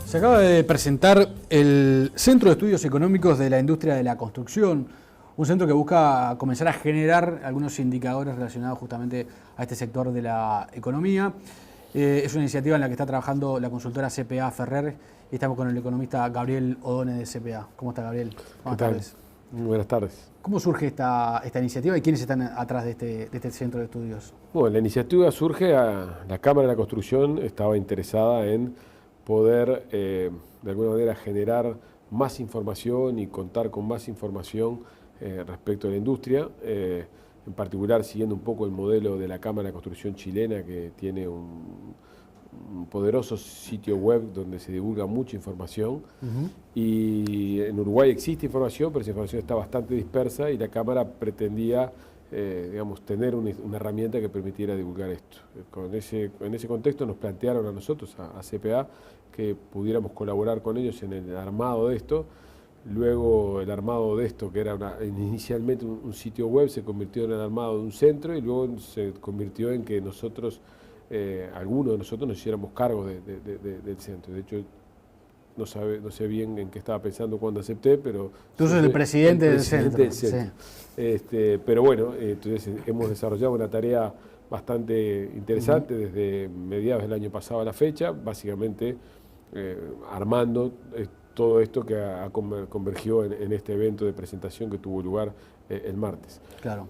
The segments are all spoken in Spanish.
Se acaba de presentar el Centro de Estudios Económicos de la Industria de la Construcción, un centro que busca comenzar a generar algunos indicadores relacionados justamente a este sector de la economía. Es una iniciativa en la que está trabajando la consultora CPA Ferrer y estamos con el economista Gabriel Odone de CPA. ¿Cómo está, Gabriel? Buenas tardes. Muy buenas tardes. ¿Cómo surge esta iniciativa y quiénes están atrás de este centro de estudios? Bueno, la iniciativa surge, la Cámara de la Construcción estaba interesada en poder de alguna manera generar más información y contar con más información respecto a la industria, en particular siguiendo un poco el modelo de la Cámara de la Construcción chilena, que tiene un poderoso sitio web donde se divulga mucha información. Y en Uruguay existe información, pero esa información está bastante dispersa y la Cámara pretendía tener una herramienta que permitiera divulgar esto. En ese contexto nos plantearon a nosotros, a CPA, que pudiéramos colaborar con ellos en el armado de esto. Luego el armado de esto, que era inicialmente un sitio web, se convirtió en el armado de un centro y luego se convirtió en que nosotros, algunos de nosotros nos hiciéramos cargo del centro. De hecho, no sé bien en qué estaba pensando cuando acepté, pero... Tú sos el presidente del centro. Sí. Pero bueno, entonces hemos desarrollado una tarea bastante interesante desde mediados del año pasado a la fecha, básicamente armando todo esto que convergió en este evento de presentación que tuvo lugar el martes. Claro.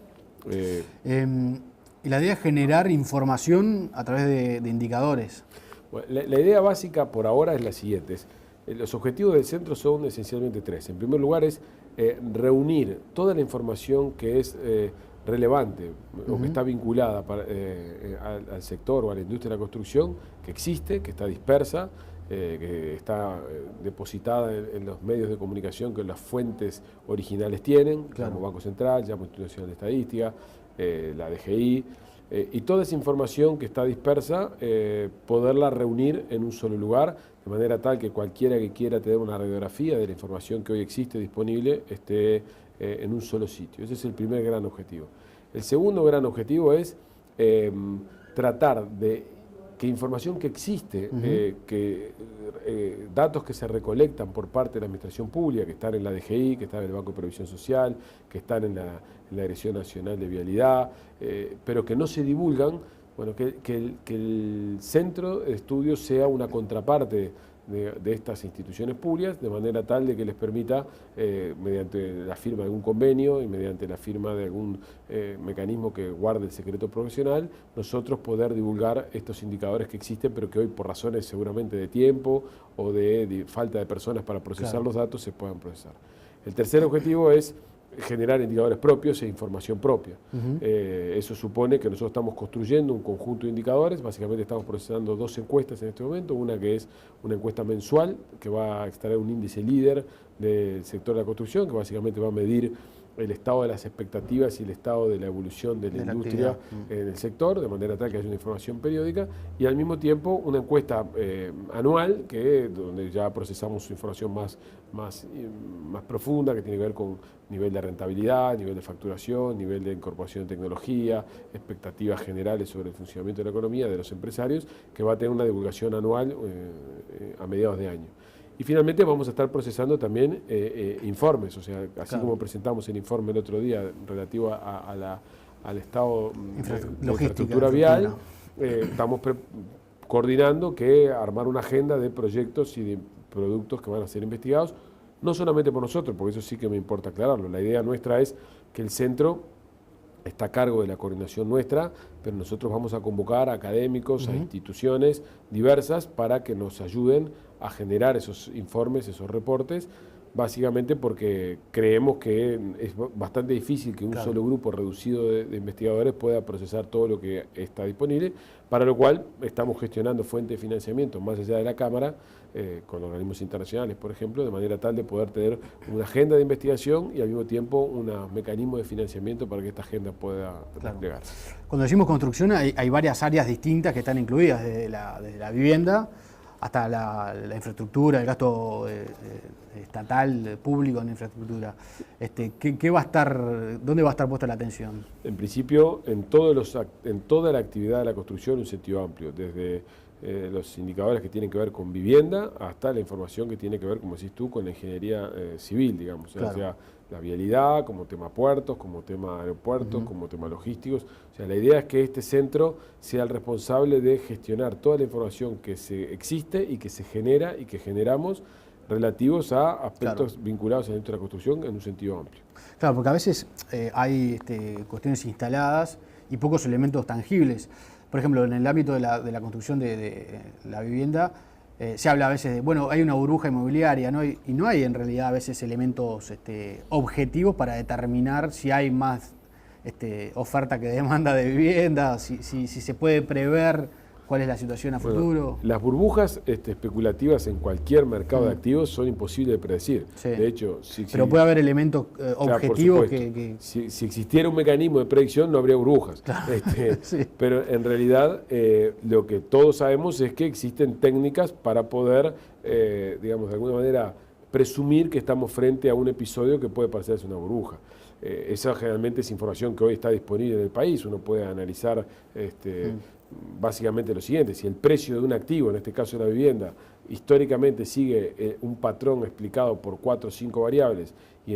Y la idea es generar información a través de indicadores. Bueno, la idea básica por ahora es la siguiente. Los objetivos del centro son esencialmente tres. En primer lugar es reunir toda la información que es relevante o que está vinculada al sector o a la industria de la construcción, que existe, que está dispersa, que está depositada en los medios de comunicación que las fuentes originales tienen, como Banco Central, Llamo Institucional de Estadística, la DGI, y toda esa información que está dispersa, poderla reunir en un solo lugar, de manera tal que cualquiera que quiera tener una radiografía de la información que hoy existe disponible esté en un solo sitio. Ese es el primer gran objetivo. El segundo gran objetivo es tratar de que información que existe, datos que se recolectan por parte de la Administración Pública, que están en la DGI, que están en el Banco de Previsión Social, que están en la Dirección Nacional de Vialidad, pero que no se divulgan, bueno, que el centro de estudios sea una contraparte de estas instituciones públicas, de manera tal de que les permita, mediante la firma de algún convenio y mediante la firma de algún mecanismo que guarde el secreto profesional, nosotros poder divulgar estos indicadores que existen, pero que hoy por razones seguramente de tiempo o de falta de personas para procesar los datos se puedan procesar. El tercer objetivo es generar indicadores propios e información propia. Eso supone que nosotros estamos construyendo un conjunto de indicadores. Básicamente estamos procesando dos encuestas en este momento, una que es una encuesta mensual que va a extraer un índice líder del sector de la construcción, que básicamente va a medir el estado de las expectativas y el estado de la evolución de la industria en el sector, de manera tal que haya una información periódica, y al mismo tiempo una encuesta anual, donde ya procesamos información más profunda, que tiene que ver con nivel de rentabilidad, nivel de facturación, nivel de incorporación de tecnología, expectativas generales sobre el funcionamiento de la economía de los empresarios, que va a tener una divulgación anual a mediados de año. Y finalmente vamos a estar procesando también informes, o sea, así como presentamos el informe el otro día relativo al estado de infraestructura vial, estamos coordinando que armar una agenda de proyectos y de productos que van a ser investigados, no solamente por nosotros, porque eso sí que me importa aclararlo. La idea nuestra es que el centro está a cargo de la coordinación nuestra, pero nosotros vamos a convocar a académicos, a instituciones diversas para que nos ayuden a generar esos informes, esos reportes, básicamente porque creemos que es bastante difícil que un solo grupo reducido de investigadores pueda procesar todo lo que está disponible, para lo cual estamos gestionando fuentes de financiamiento más allá de la Cámara, con organismos internacionales, por ejemplo, de manera tal de poder tener una agenda de investigación y al mismo tiempo un mecanismo de financiamiento para que esta agenda pueda desplegarse. Cuando decimos construcción hay varias áreas distintas que están incluidas, desde la vivienda hasta la infraestructura, el gasto estatal, público en infraestructura. ¿Dónde va a estar puesta la atención? En principio, en toda la actividad de la construcción, en un sentido amplio, desde los indicadores que tienen que ver con vivienda, hasta la información que tiene que ver, como decís tú, con la ingeniería civil, digamos, claro. O sea, la vialidad, como tema puertos, como tema aeropuertos, como tema logísticos. O sea, la idea es que este centro sea el responsable de gestionar toda la información que existe y que se genera y que generamos relativos a aspectos vinculados a la industria de la construcción en un sentido amplio. Claro, porque a veces hay cuestiones instaladas y pocos elementos tangibles. Por ejemplo, en el ámbito de la construcción de la vivienda, se habla a veces de, bueno, hay una burbuja inmobiliaria, ¿no? Y no hay en realidad a veces elementos objetivos para determinar si hay más oferta que demanda de vivienda, si se puede prever cuál es la situación a futuro. Las burbujas especulativas en cualquier mercado de activos son imposibles de predecir. Sí. De hecho, pero puede haber elementos objetivos Si existiera un mecanismo de predicción no habría burbujas. Claro. Sí. Pero en realidad lo que todos sabemos es que existen técnicas para poder, digamos, de alguna manera presumir que estamos frente a un episodio que puede parecerse una burbuja. Esa generalmente es información que hoy está disponible en el país. Uno puede analizar básicamente lo siguiente: si el precio de un activo, en este caso la vivienda, históricamente sigue un patrón explicado por 4 o 5 variables, y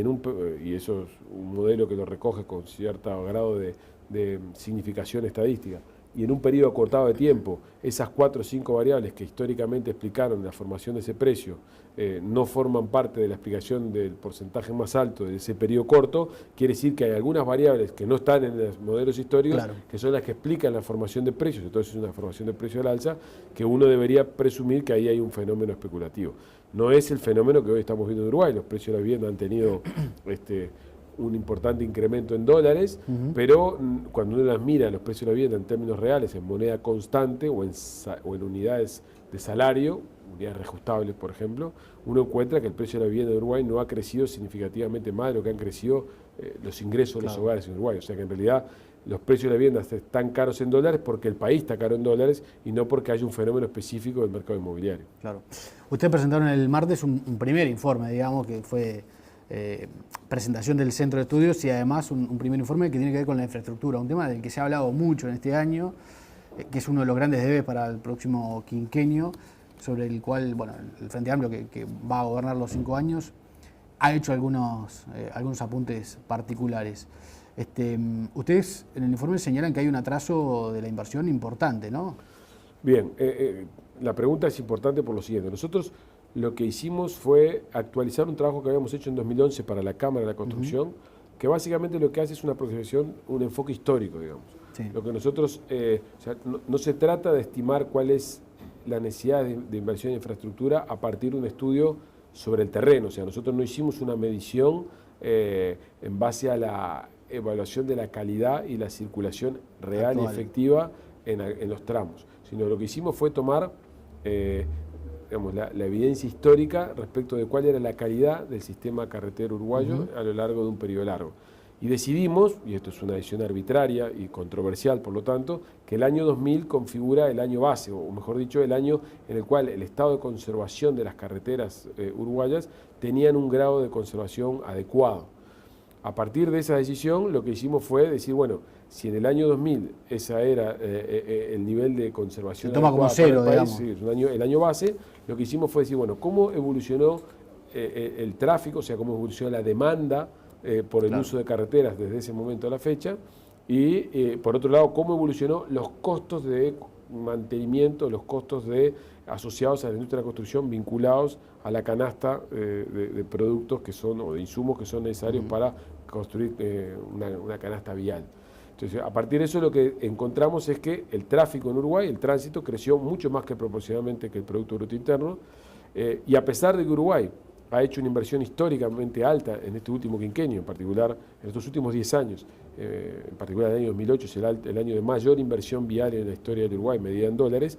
eso es un modelo que lo recoge con cierto grado de significación estadística, y en un periodo acortado de tiempo, esas 4 o 5 variables que históricamente explicaron la formación de ese precio no forman parte de la explicación del porcentaje más alto de ese periodo corto, quiere decir que hay algunas variables que no están en los modelos históricos, que son las que explican la formación de precios. Entonces es una formación de precios al alza que uno debería presumir que ahí hay un fenómeno especulativo. No es el fenómeno que hoy estamos viendo en Uruguay. Los precios de la vivienda han tenido un importante incremento en dólares, pero cuando uno las mira, los precios de la vivienda en términos reales, en moneda constante o en unidades de salario, unidades reajustables, por ejemplo, uno encuentra que el precio de la vivienda de Uruguay no ha crecido significativamente más de lo que han crecido los ingresos de los hogares en Uruguay. O sea que en realidad los precios de la vivienda están caros en dólares porque el país está caro en dólares y no porque haya un fenómeno específico del mercado inmobiliario. Claro. Ustedes presentaron el martes un primer informe, digamos, que fue presentación del Centro de Estudios y además un primer informe que tiene que ver con la infraestructura, un tema del que se ha hablado mucho en este año, que es uno de los grandes debes para el próximo quinquenio, sobre el cual, bueno, el Frente Amplio, que va a gobernar los 5 años, ha hecho algunos apuntes particulares. Ustedes en el informe señalan que hay un atraso de la inversión importante, ¿no? Bien, la pregunta es importante por lo siguiente. Nosotros lo que hicimos fue actualizar un trabajo que habíamos hecho en 2011 para la Cámara de la Construcción, que básicamente lo que hace es una aproximación, un enfoque histórico, digamos. Sí. Lo que nosotros, o sea, no se trata de estimar cuál es la necesidad de inversión en infraestructura a partir de un estudio sobre el terreno. O sea, nosotros no hicimos una medición en base a la evaluación de la calidad y la circulación real y efectiva en los tramos, sino lo que hicimos fue tomar digamos, la evidencia histórica respecto de cuál era la calidad del sistema carretero uruguayo a lo largo de un periodo largo. Y decidimos, y esto es una decisión arbitraria y controversial por lo tanto, que el año 2000 configura el año base, o mejor dicho, el año en el cual el estado de conservación de las carreteras uruguayas tenían un grado de conservación adecuado. A partir de esa decisión, lo que hicimos fue decir, bueno, si en el año 2000 esa era el nivel de conservación se toma como cero, digamos. Sí, es el año base, lo que hicimos fue decir, bueno, ¿cómo evolucionó el tráfico? O sea, ¿cómo evolucionó la demanda por el uso de carreteras desde ese momento a la fecha? Y, por otro lado, ¿cómo evolucionó los costos de mantenimiento, los costos asociados a la industria de la construcción vinculados a la canasta de productos que son, o de insumos que son necesarios para construir una canasta vial? Entonces, a partir de eso lo que encontramos es que el tráfico en Uruguay, el tránsito, creció mucho más que proporcionalmente que el Producto Bruto Interno, y a pesar de que Uruguay ha hecho una inversión históricamente alta en este último quinquenio, en particular en estos últimos 10 años, en particular el año 2008 es el año de mayor inversión vial en la historia del Uruguay, medida en dólares,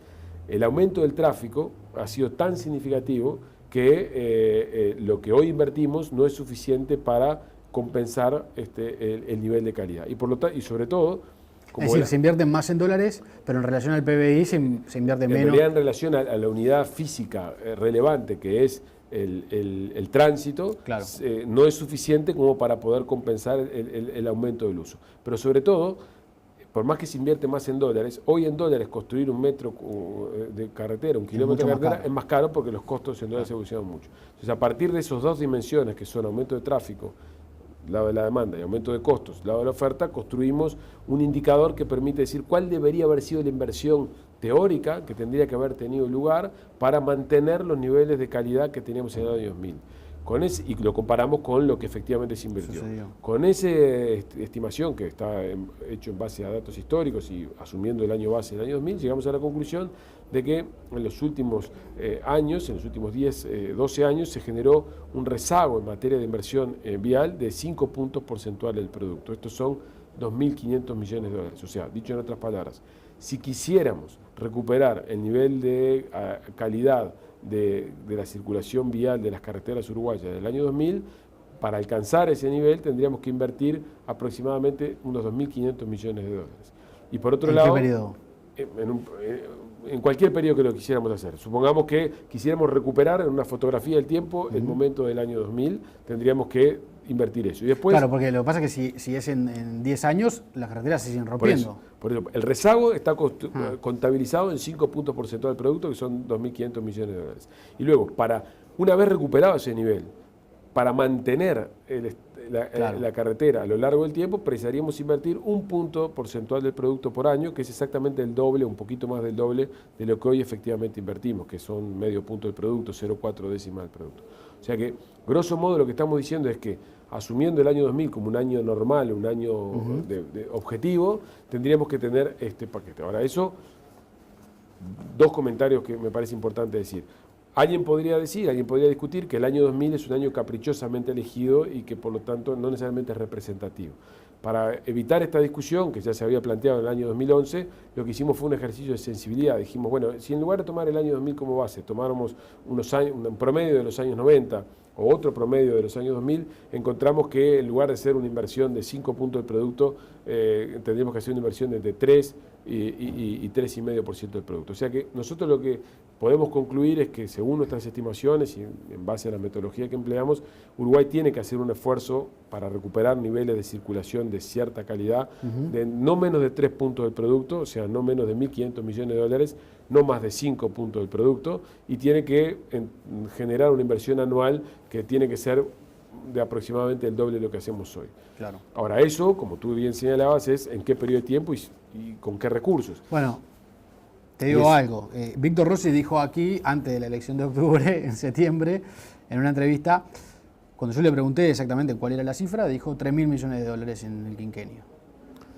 el aumento del tráfico ha sido tan significativo que lo que hoy invertimos no es suficiente para compensar el nivel de calidad. Y, por lo y sobre todo... Es decir, se invierten más en dólares, pero en relación al PBI se invierte menos. En realidad, en relación a la unidad física relevante, que es el tránsito, claro, no es suficiente como para poder compensar el aumento del uso. Pero sobre todo, por más que se invierte más en dólares, hoy en dólares construir un metro de carretera, un kilómetro de carretera, es más caro porque los costos en dólares evolucionan mucho. Entonces, a partir de esas dos dimensiones, que son aumento de tráfico, lado de la demanda, y aumento de costos, lado de la oferta, construimos un indicador que permite decir cuál debería haber sido la inversión teórica que tendría que haber tenido lugar para mantener los niveles de calidad que teníamos en el año 2000. Y lo comparamos con lo que efectivamente se invirtió. Con esa estimación que está hecho en base a datos históricos y asumiendo el año base del año 2000, llegamos a la conclusión de que en los últimos años, en los últimos 10, 12 años, se generó un rezago en materia de inversión vial de 5 puntos porcentuales del producto. Estos son 2.500 millones de dólares. O sea, dicho en otras palabras, si quisiéramos recuperar el nivel de calidad de la circulación vial de las carreteras uruguayas del año 2000, para alcanzar ese nivel tendríamos que invertir aproximadamente unos 2.500 millones de dólares. Y por otro lado, ¿en qué periodo? En cualquier periodo que lo quisiéramos hacer. Supongamos que quisiéramos recuperar en una fotografía del tiempo el momento del año 2000, tendríamos que invertir eso. Y después, claro, porque lo que pasa es que si es en 10 años, las carreteras se siguen rompiendo. Por eso, el rezago está contabilizado en 5 puntos porcentuales del producto, que son 2.500 millones de dólares. Y luego, una vez recuperado ese nivel, para mantener la carretera a lo largo del tiempo, precisaríamos invertir 1 punto porcentual del producto por año, que es exactamente el doble, un poquito más del doble de lo que hoy efectivamente invertimos, que son medio punto del producto, 0,4 décimas del producto. O sea que, grosso modo, lo que estamos diciendo es que, asumiendo el año 2000 como un año normal, un año de objetivo, tendríamos que tener este paquete. Ahora, eso, dos comentarios que me parece importante decir. Alguien podría discutir que el año 2000 es un año caprichosamente elegido y que por lo tanto no necesariamente es representativo. Para evitar esta discusión, que ya se había planteado en el año 2011, lo que hicimos fue un ejercicio de sensibilidad. Dijimos, bueno, si en lugar de tomar el año 2000 como base, tomáramos un promedio de los años 90 o otro promedio de los años 2000, encontramos que en lugar de ser una inversión de 5 puntos del producto, tendríamos que hacer una inversión de 3 y 3,5% del producto. O sea que nosotros lo que podemos concluir es que, según nuestras estimaciones y en base a la metodología que empleamos, Uruguay tiene que hacer un esfuerzo para recuperar niveles de circulación de cierta calidad, de no menos de 3 puntos del producto, o sea, no menos de 1.500 millones de dólares, no más de 5 puntos del producto, y tiene que generar una inversión anual que tiene que ser de aproximadamente el doble de lo que hacemos hoy. Claro. Ahora, eso, como tú bien señalabas, es en qué periodo de tiempo y con qué recursos. Bueno, te digo algo. Víctor Rossi dijo aquí, antes de la elección de octubre, en septiembre, en una entrevista, cuando yo le pregunté exactamente cuál era la cifra, dijo 3.000 millones de dólares en el quinquenio.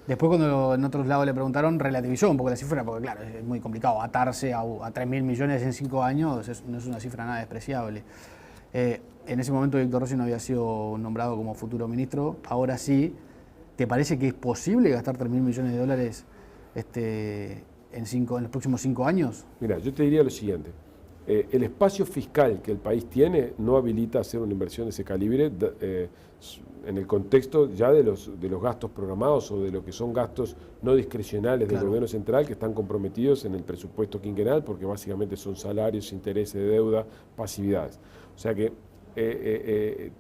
Después, cuando en otros lados le preguntaron, relativizó un poco la cifra, porque claro, es muy complicado atarse a 3.000 millones en 5 años, no es una cifra nada despreciable. En ese momento Víctor Rossi no había sido nombrado como futuro ministro, ahora sí. ¿Te parece que es posible gastar 3.000 millones de dólares en los próximos 5 años? Mira, yo te diría lo siguiente. El espacio fiscal que el país tiene no habilita hacer una inversión de ese calibre en el contexto ya de los gastos programados o de lo que son gastos no discrecionales del gobierno central, que están comprometidos en el presupuesto quinquenal, porque básicamente son salarios, intereses de deuda, pasividades. O sea que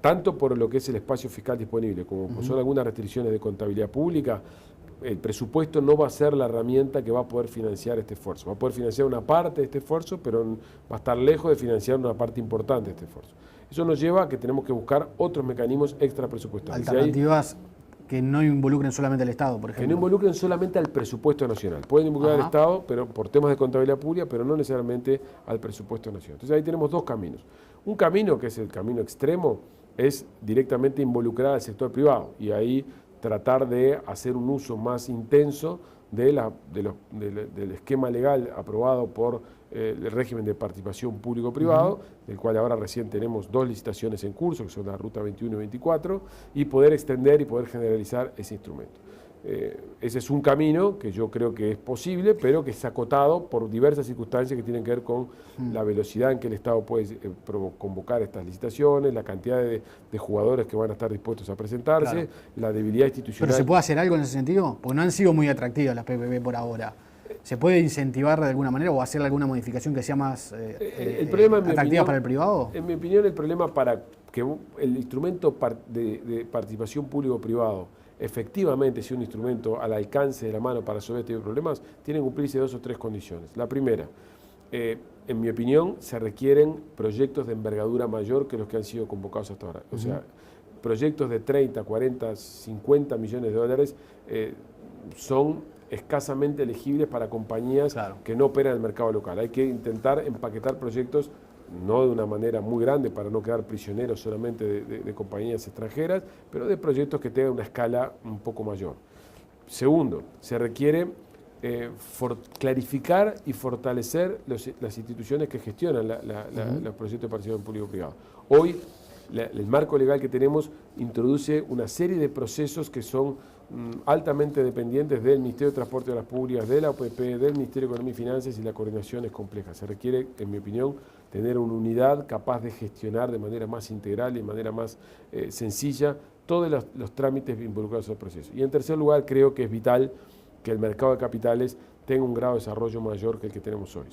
tanto por lo que es el espacio fiscal disponible como son algunas restricciones de contabilidad pública, el presupuesto no va a ser la herramienta que va a poder financiar este esfuerzo. Va a poder financiar una parte de este esfuerzo, pero va a estar lejos de financiar una parte importante de este esfuerzo. Eso nos lleva a que tenemos que buscar otros mecanismos extra presupuestarios. Alternativas que no involucren solamente al Estado, por ejemplo. Que no involucren solamente al presupuesto nacional. Pueden involucrar al Estado, pero por temas de contabilidad pública, pero no necesariamente al presupuesto nacional. Entonces ahí tenemos dos caminos. Un camino, que es el camino extremo, es directamente involucrar al sector privado y ahí tratar de hacer un uso más intenso del esquema legal aprobado por el régimen de participación público-privado, del cual ahora recién tenemos 2 licitaciones en curso, que son la Ruta 21 y 24, y poder extender y poder generalizar ese instrumento. Ese es un camino que yo creo que es posible, pero que es acotado por diversas circunstancias que tienen que ver con la velocidad en que el Estado puede convocar estas licitaciones, la cantidad de jugadores que van a estar dispuestos a presentarse, la debilidad institucional. ¿Pero se puede hacer algo en ese sentido? Porque no han sido muy atractivas las PPP por ahora. ¿Se puede incentivar de alguna manera o hacer alguna modificación que sea más atractiva para el privado? En mi opinión, el problema para que el instrumento de participación público-privado efectivamente sea un instrumento al alcance de la mano para resolver este tipo de problemas, tienen que cumplirse 2 o 3 condiciones. La primera, en mi opinión, se requieren proyectos de envergadura mayor que los que han sido convocados hasta ahora. O sea, proyectos de 30, 40, 50 millones de dólares son escasamente elegibles para compañías que no operan en el mercado local. Hay que intentar empaquetar proyectos no de una manera muy grande para no quedar prisioneros solamente de compañías extranjeras, pero de proyectos que tengan una escala un poco mayor. Segundo, se requiere clarificar y fortalecer las instituciones que gestionan los proyectos de participación público-privado. Hoy, el marco legal que tenemos introduce una serie de procesos que son altamente dependientes del Ministerio de Transporte de las Públicas, de la OPP, del Ministerio de Economía y Finanzas, y la coordinación es compleja. Se requiere, en mi opinión, tener una unidad capaz de gestionar de manera más integral y de manera más sencilla todos los trámites involucrados en el proceso. Y en tercer lugar, creo que es vital que el mercado de capitales tenga un grado de desarrollo mayor que el que tenemos hoy.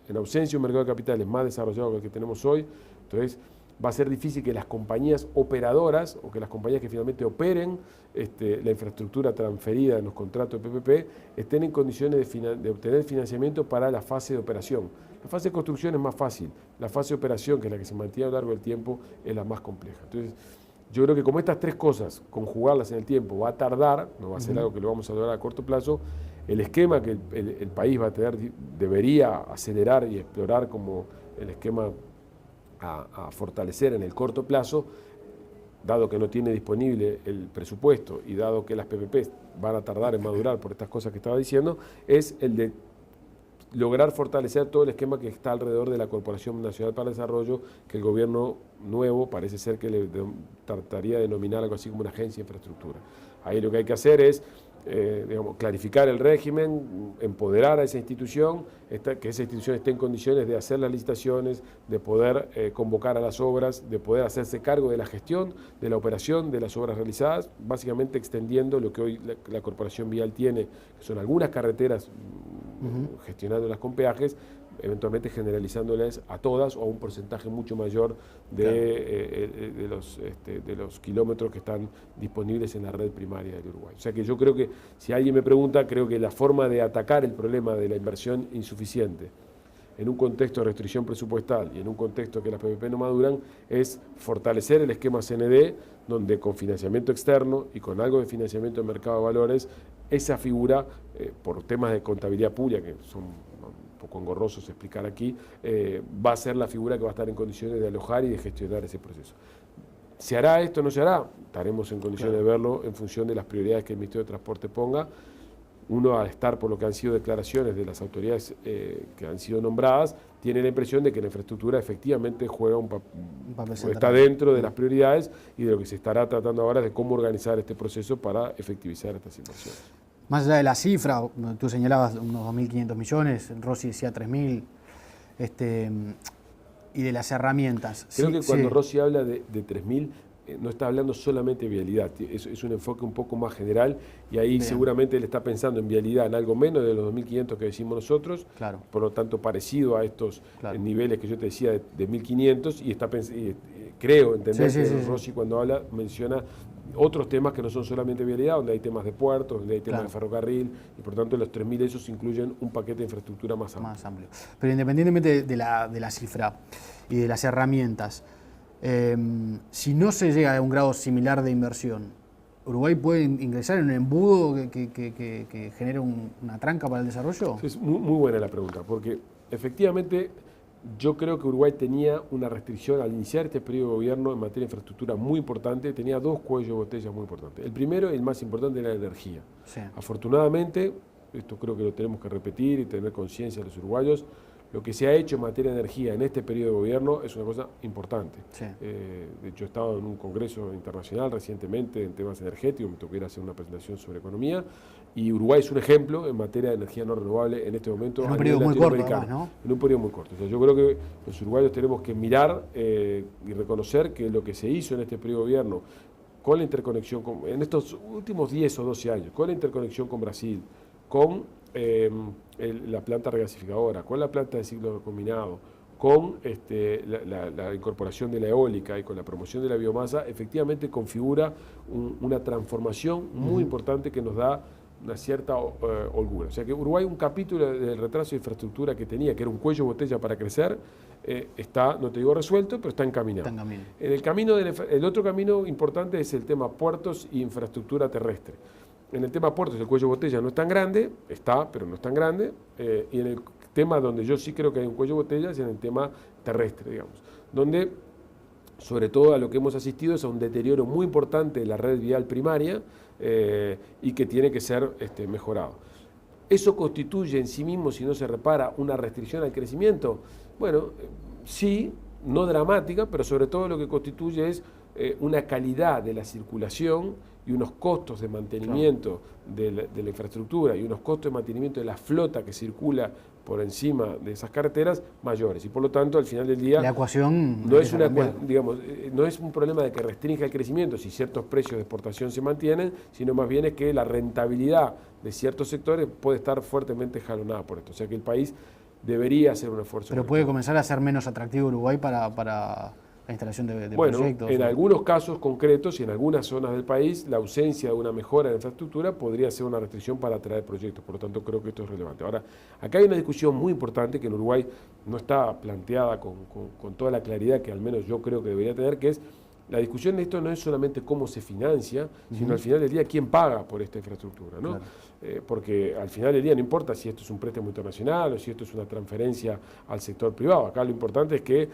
En ausencia de un mercado de capitales más desarrollado que el que tenemos hoy, entonces va a ser difícil que las compañías operadoras o que las compañías que finalmente operen la infraestructura transferida en los contratos de PPP estén en condiciones de obtener financiamiento para la fase de operación. La fase de construcción es más fácil, la fase de operación, que es la que se mantiene a lo largo del tiempo, es la más compleja. Entonces, yo creo que como estas 3 cosas, conjugarlas en el tiempo, va a tardar, no va a ser algo que lo vamos a lograr a corto plazo, el esquema que el país va a tener debería acelerar y explorar como el esquema a fortalecer en el corto plazo, dado que no tiene disponible el presupuesto y dado que las PPP van a tardar en madurar por estas cosas que estaba diciendo, es el de lograr fortalecer todo el esquema que está alrededor de la Corporación Nacional para el Desarrollo, que el gobierno nuevo parece ser que le trataría de denominar algo así como una agencia de infraestructura. Ahí lo que hay que hacer es clarificar el régimen, empoderar a esa institución, que esa institución esté en condiciones de hacer las licitaciones, de poder convocar a las obras, de poder hacerse cargo de la gestión, de la operación de las obras realizadas, básicamente extendiendo lo que hoy la Corporación Vial tiene, que son algunas carreteras gestionándolas con peajes, eventualmente generalizándolas a todas o a un porcentaje mucho mayor de los kilómetros que están disponibles en la red primaria del Uruguay. O sea que yo creo que, si alguien me pregunta, creo que la forma de atacar el problema de la inversión insuficiente en un contexto de restricción presupuestal y en un contexto que las PPP no maduran, es fortalecer el esquema CND, donde con financiamiento externo y con algo de financiamiento de mercado de valores, esa figura, por temas de contabilidad pública, que son un poco engorrosos explicar aquí, va a ser la figura que va a estar en condiciones de alojar y de gestionar ese proceso. ¿Se hará esto o no se hará? Estaremos en condiciones de verlo en función de las prioridades que el Ministerio de Transporte ponga. Uno, al estar por lo que han sido declaraciones de las autoridades que han sido nombradas, tiene la impresión de que la infraestructura efectivamente juega un papel central, está dentro de las prioridades, y de lo que se estará tratando ahora es de cómo organizar este proceso para efectivizar estas inversiones. Más allá de la cifra, tú señalabas unos 2.500 millones, Rossi decía 3.000, y de las herramientas. Creo que cuando Rossi habla de 3.000, no está hablando solamente de vialidad, es un enfoque un poco más general, y ahí seguramente él está pensando en vialidad en algo menos de los 2.500 que decimos nosotros, por lo tanto parecido a estos niveles que yo te decía de 1.500, y creo entender que Rossi cuando habla menciona otros temas que no son solamente vialidad, donde hay temas de puertos, donde hay temas de ferrocarril, y por tanto los 3.000 esos incluyen un paquete de infraestructura más amplio. Pero independientemente de la cifra y de las herramientas, si no se llega a un grado similar de inversión, ¿Uruguay puede ingresar en un embudo que genere una tranca para el desarrollo? Es muy buena la pregunta, porque efectivamente yo creo que Uruguay tenía una restricción al iniciar este periodo de gobierno en materia de infraestructura muy importante, tenía 2 cuellos de botella muy importantes. El primero y el más importante era la energía. Afortunadamente, esto creo que lo tenemos que repetir y tener conciencia de los uruguayos, lo que se ha hecho en materia de energía en este periodo de gobierno es una cosa importante. De hecho, he estado en un congreso internacional recientemente en temas energéticos, me tocó ir a hacer una presentación sobre economía, y Uruguay es un ejemplo en materia de energía no renovable en este momento en un periodo muy corto, además, ¿no? En un periodo muy corto. O sea, yo creo que los uruguayos tenemos que mirar y reconocer que lo que se hizo en este periodo de gobierno, con la interconexión, en estos últimos 10 o 12 años, con la interconexión con Brasil, con la planta regasificadora, con la planta de ciclo combinado, con la incorporación de la eólica y con la promoción de la biomasa, efectivamente configura una transformación muy importante que nos da una cierta holgura. O sea que Uruguay, un capítulo del retraso de infraestructura que tenía, que era un cuello de botella para crecer, está, no te digo resuelto, pero está encaminado. En el camino el otro camino importante es el tema puertos e infraestructura terrestre. En el tema puertos el cuello de botella no es tan grande, pero no es tan grande, y en el tema donde yo sí creo que hay un cuello de botella es en el tema terrestre, digamos, donde sobre todo a lo que hemos asistido es a un deterioro muy importante de la red vial primaria y que tiene que ser mejorado. ¿Eso constituye en sí mismo, si no se repara, una restricción al crecimiento? Bueno, sí, no dramática, pero sobre todo lo que constituye es una calidad de la circulación y unos costos de mantenimiento de la infraestructura y unos costos de mantenimiento de la flota que circula por encima de esas carreteras mayores. Y por lo tanto, al final del día, la ecuación no es no es un problema de que restrinja el crecimiento si ciertos precios de exportación se mantienen, sino más bien es que la rentabilidad de ciertos sectores puede estar fuertemente jalonada por esto. O sea que el país debería hacer un esfuerzo. Pero puede comenzar a ser menos atractivo Uruguay para la instalación de proyectos. En algunos casos concretos y en algunas zonas del país, la ausencia de una mejora de infraestructura podría ser una restricción para atraer proyectos. Por lo tanto, creo que esto es relevante. Ahora, acá hay una discusión muy importante que en Uruguay no está planteada con toda la claridad que al menos yo creo que debería tener, que es la discusión de esto no es solamente cómo se financia, sino al final del día quién paga por esta infraestructura, ¿no? Claro. Porque al final del día no importa si esto es un préstamo internacional o si esto es una transferencia al sector privado. Acá lo importante es que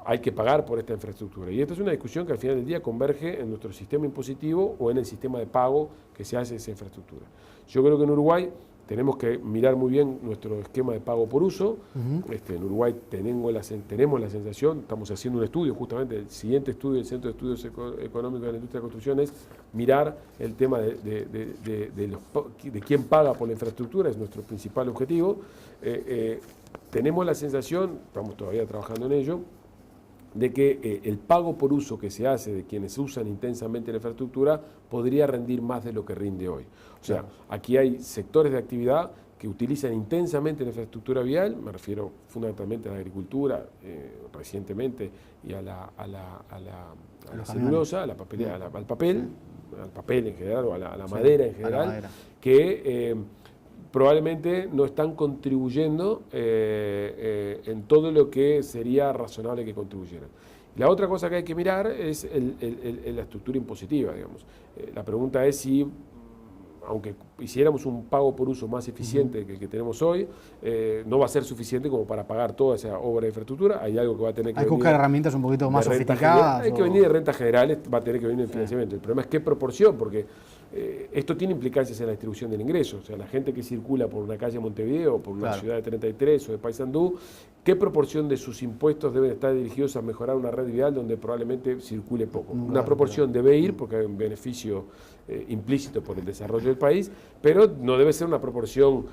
hay que pagar por esta infraestructura. Y esta es una discusión que al final del día converge en nuestro sistema impositivo o en el sistema de pago que se hace de esa infraestructura. Yo creo que en Uruguay tenemos que mirar muy bien nuestro esquema de pago por uso. En Uruguay tenemos la sensación, estamos haciendo un estudio, justamente el siguiente estudio del Centro de Estudios Económicos de la Industria de la Construcción es mirar el tema de quién paga por la infraestructura, es nuestro principal objetivo. Tenemos la sensación, estamos todavía trabajando en ello, de que el pago por uso que se hace de quienes usan intensamente la infraestructura podría rendir más de lo que rinde hoy. O sea, aquí hay sectores de actividad que utilizan intensamente la infraestructura vial, me refiero fundamentalmente a la agricultura, recientemente, y a la celulosa, al papel en general, o a la madera en general, que probablemente no están contribuyendo en todo lo que sería razonable que contribuyeran. La otra cosa que hay que mirar es la estructura impositiva, digamos. La pregunta es si, aunque hiciéramos un pago por uso más eficiente que el que tenemos hoy, no va a ser suficiente como para pagar toda esa obra de infraestructura. Hay algo que va a tener que venir. Hay que buscar herramientas un poquito más sofisticadas. Hay que venir de rentas generales, va a tener que venir en financiamiento. El problema es qué proporción, porque esto tiene implicancias en la distribución del ingreso. O sea, la gente que circula por una calle de Montevideo, o por una ciudad de 33 o de Paysandú, ¿qué proporción de sus impuestos deben estar dirigidos a mejorar una red vial donde probablemente circule poco? Una proporción debe ir, porque hay un beneficio implícito por el desarrollo del país, pero no debe ser una proporción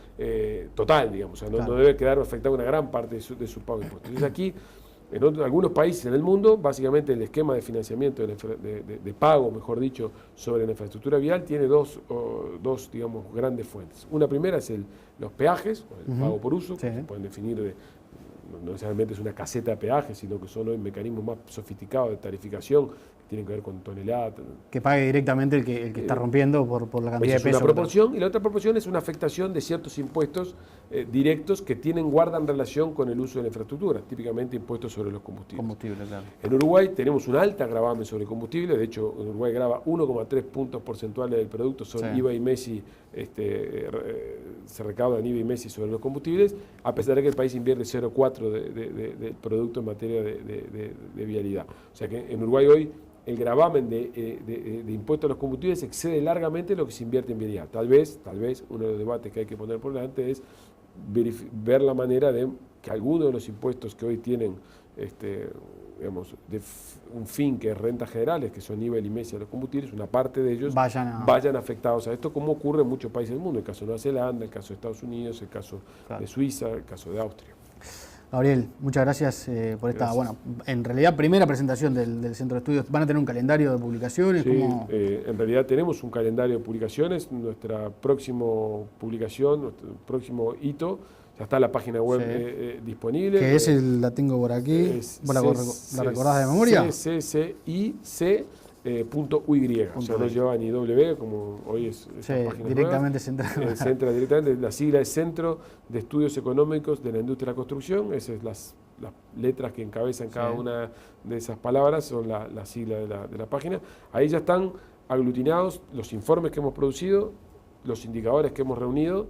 total, digamos. O sea, no debe quedar afectada una gran parte de su pago de impuestos. Entonces aquí, en algunos países en el mundo, básicamente el esquema de financiamiento, de pago, mejor dicho, sobre la infraestructura vial tiene dos digamos, grandes fuentes. Una primera es los peajes, o el pago por uso, que se pueden definir no necesariamente es una caseta de peaje, sino que son hoy mecanismos más sofisticados de tarificación que tienen que ver con toneladas. Que pague directamente el que está rompiendo por la cantidad de peso. Es una proporción, y la otra proporción es una afectación de ciertos impuestos directos que guardan relación con el uso de la infraestructura, típicamente impuestos sobre los combustibles. Claro. En Uruguay tenemos un alta gravamen sobre combustible, de hecho en Uruguay grava 1,3 puntos porcentuales del producto, son IVA y MESI, se recaudan IVA y MESI sobre los combustibles, a pesar de que el país invierte 0,4 del producto en materia de vialidad. O sea que en Uruguay hoy el gravamen de impuestos a los combustibles excede largamente lo que se invierte en vialidad. Tal vez uno de los debates que hay que poner por delante es ver la manera de que algunos de los impuestos que hoy tienen digamos, un fin que es rentas generales, que son IVA y MESI a los combustibles, una parte de ellos vayan afectados a esto, como ocurre en muchos países del mundo, el caso de Nueva Zelanda, el caso de Estados Unidos, el caso de Suiza, el caso de Austria. Gabriel, muchas gracias por esta, en realidad, primera presentación del Centro de Estudios. ¿Van a tener un calendario de publicaciones? Sí, en realidad tenemos un calendario de publicaciones. Nuestra próxima publicación, nuestro próximo hito ya está la página web disponible. Que la tengo por aquí. ¿Vos la recordás de memoria? CCIC.uy. O sea, no lleva ni W, como hoy es directamente se entra. Se entra directamente. La sigla es Centro de Estudios Económicos de la Industria de la Construcción. Esas son las letras que encabezan cada una de esas palabras, son la sigla de la página. Ahí ya están aglutinados los informes que hemos producido, los indicadores que hemos reunido,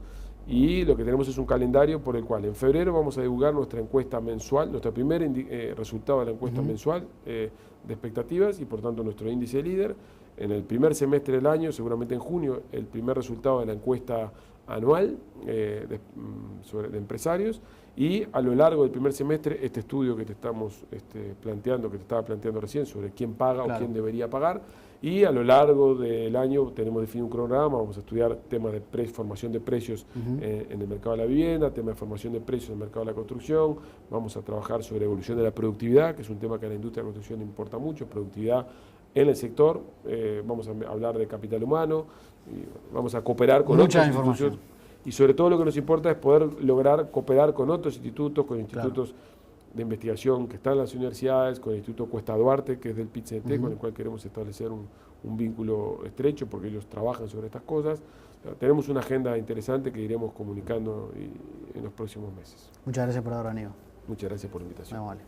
y lo que tenemos es un calendario por el cual en febrero vamos a divulgar nuestra encuesta mensual, nuestro primer resultado de la encuesta mensual de expectativas y por tanto nuestro índice líder. En el primer semestre del año, seguramente en junio, el primer resultado de la encuesta anual de empresarios, y a lo largo del primer semestre este estudio que te estamos planteando, que te estaba planteando recién, sobre quién paga o quién debería pagar. Y a lo largo del año tenemos definido un cronograma, vamos a estudiar temas de formación de precios en el mercado de la vivienda, temas de formación de precios en el mercado de la construcción, vamos a trabajar sobre evolución de la productividad, que es un tema que a la industria de la construcción importa mucho, productividad en el sector, vamos a hablar de capital humano, y vamos a cooperar con otras instituciones. Y sobre todo lo que nos importa es poder lograr cooperar con otros institutos, con institutos de investigación que están en las universidades, con el Instituto Cuesta Duarte, que es del PIT-CNT, con el cual queremos establecer un vínculo estrecho, porque ellos trabajan sobre estas cosas. Tenemos una agenda interesante que iremos comunicando en los próximos meses. Muchas gracias por haber venido. Muchas gracias por la invitación. Vale.